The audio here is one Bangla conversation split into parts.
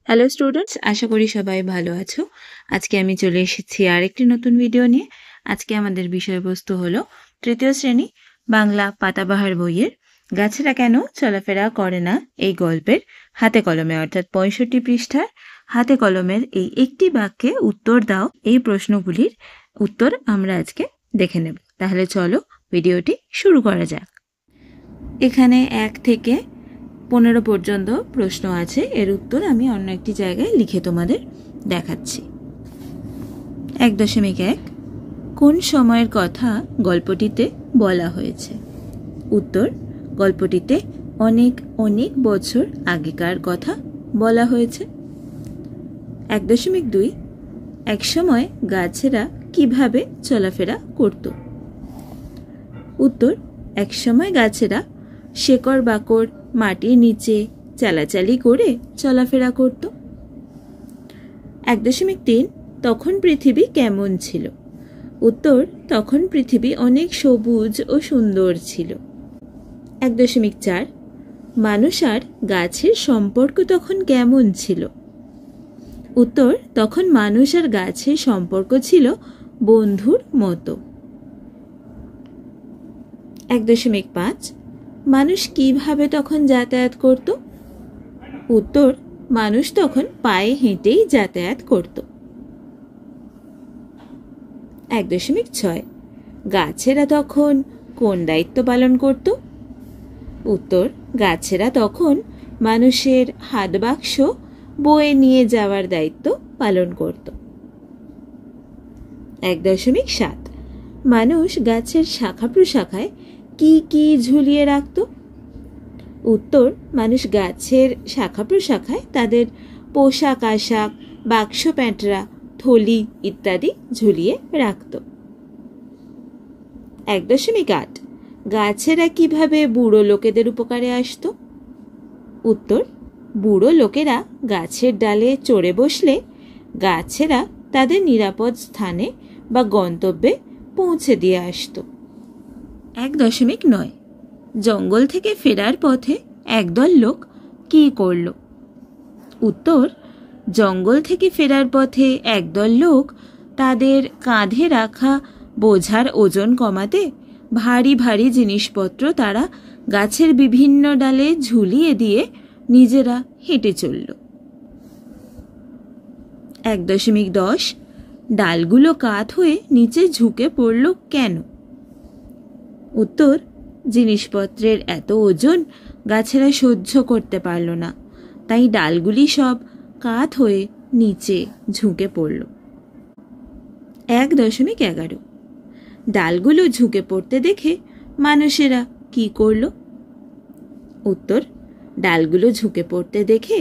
হ্যালো স্টুডেন্টস, আশা করি সবাই ভালো আছো। আজকে আমি চলে এসেছি আরেকটি নতুন ভিডিও নিয়ে। আজকে আমাদের বিষয়বস্তু হলো তৃতীয় শ্রেণী বাংলা পাতাবাহার বইয়ের গাছেরা কেন চলাফেরা করে না এই গল্পের হাতে কলমে অর্থাৎ ৬৫ পৃষ্ঠার হাতে কলমের এই একটি বাক্যে উত্তর দাও এই প্রশ্নগুলির উত্তর আমরা আজকে দেখে নেব। তাহলে চলো ভিডিওটি শুরু করা যাক। এখানে ১ থেকে ১৫ পর্যন্ত প্রশ্ন আছে, এর উত্তর আমি অন্য একটি জায়গায় লিখে তোমাদের দেখাচ্ছি। ১.১ কোন সময়ের কথা গল্পটিতে বলা হয়েছে? উত্তর, গল্পটিতে অনেক অনেক বছর আগেকার কথা বলা হয়েছে। ১.২ একসময় গাছেরা কিভাবে চলাফেরা করত? উত্তর, একসময় গাছেরা শেকড় বাকড় মাটির নিচে চালাচালি করে চলাফেরা করত। ১.৩ তখন পৃথিবী কেমন ছিল? উত্তর, তখন পৃথিবী অনেক সবুজ ও সুন্দর ছিল। ১.৪ মানুষ আর গাছের সম্পর্ক তখন কেমন ছিল? উত্তর, তখন মানুষ আর গাছের সম্পর্ক ছিল বন্ধুর মতো। ১.৫ মানুষ কিভাবে তখন যাতায়াত করত? উত্তর, মানুষ তখন পায়ে হেঁটেই যাতায়াত করত। ১.৬ গাছেরা তখন কোন দায়িত্ব পালন করত? উত্তর, গাছেরা তখন মানুষের হাত বাক্স বয়ে নিয়ে যাওয়ার দায়িত্ব পালন করত। ১.৭ মানুষ গাছের শাখা প্রশাখায় কি কি ঝুলিয়ে রাখত? উত্তর, মানুষ গাছের শাখা প্রশাখায় তাদের পোশাক আশাক, বাক্স প্যাঁটরা, থলি ইত্যাদি ঝুলিয়ে রাখত। ১.৮ গাছেরা কিভাবে বুড়ো লোকেদের উপকারে আসত? উত্তর, বুড়ো লোকেরা গাছের ডালে চড়ে বসলে গাছেরা তাদের নিরাপদ স্থানে বা গন্তব্যে পৌঁছে দিয়ে আসত। ১.৯ জঙ্গল থেকে ফেরার পথে একদল লোক কি করল? উত্তর, জঙ্গল থেকে ফেরার পথে একদল লোক তাদের কাঁধে রাখা বোঝার ওজন কমাতে ভারী ভারী জিনিসপত্র তারা গাছের বিভিন্ন ডালে ঝুলিয়ে দিয়ে নিজেরা হেঁটে চলল। ১.১০ ডালগুলো কাত হয়ে নিচে ঝুঁকে পড়ল কেন? উত্তর, জিনিসপত্রের এত ওজন গাছেরা সহ্য করতে পারল না, তাই ডালগুলি সব কাত হয়ে নিচে ঝুঁকে পড়ল। ১.১১ ডালগুলো ঝুঁকে পড়তে দেখে মানুষেরা কি করল? উত্তর, ডালগুলো ঝুঁকে পড়তে দেখে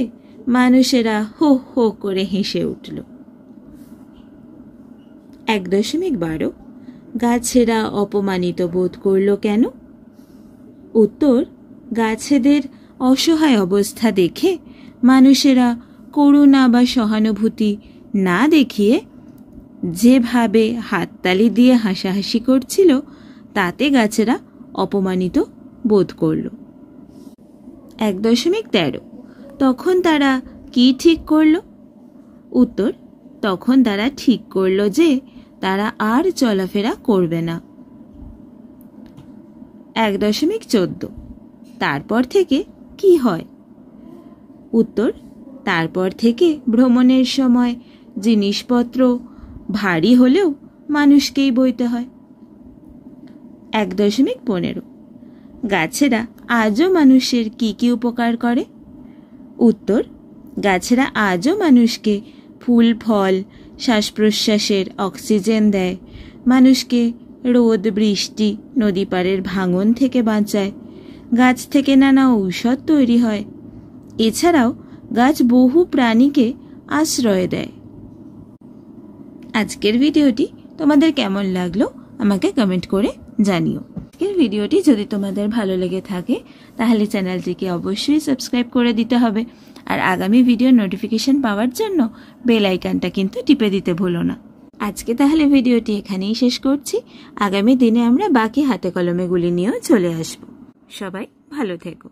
মানুষেরা হো হো করে হেসে উঠল। ১.১২ গাছেরা অপমানিত বোধ করল কেন? উত্তর, গাছেদের অসহায় অবস্থা দেখে মানুষেরা করুণা বা সহানুভূতি না দেখিয়ে যেভাবে হাততালি দিয়ে হাসাহাসি করছিল তাতে গাছেরা অপমানিত বোধ করল। ১.১৩ তখন তারা কি ঠিক করল? উত্তর, তখন তারা ঠিক করল যে তারা আর চলাফেরা করবে না। ১.১৪ তারপর থেকে কি হয়? উত্তর, তারপর থেকে ভ্রমণের সময় জিনিসপত্র ভারী হলেও মানুষকেই বইতে হয়। ১.১৫ গাছেরা আজও মানুষের কি কি উপকার করে? উত্তর, গাছেরা আজও মানুষকে ফুল ফল, শ্বাস প্রশ্বাসের অক্সিজেন দেয়, মানুষকে রোদ বৃষ্টি নদী পাড়ের ভাঙন থেকে বাঁচায়, গাছ থেকে নানা ঔষধ তৈরি হয়। এছাড়াও গাছ বহু প্রাণীকে আশ্রয় দেয়। আজকের ভিডিওটি তোমাদের কেমন লাগলো আমাকে কমেন্ট করে জানিও। আজকের ভিডিওটি যদি তোমাদের ভালো লেগে থাকে তাহলে চ্যানেলটিকে অবশ্যই সাবস্ক্রাইব করে দিতে হবে, আর আগামী ভিডিওর নোটিফিকেশন পাওয়ার জন্য বেল আইকনটা কিন্তু টিপে দিতে ভুলো না। আজকে তাহলে ভিডিওটি এখানেই শেষ করছি। আগামী দিনে আমরা বাকি হাতে কলমেগুলি নিয়েও চলে আসব। সবাই ভালো থেকো।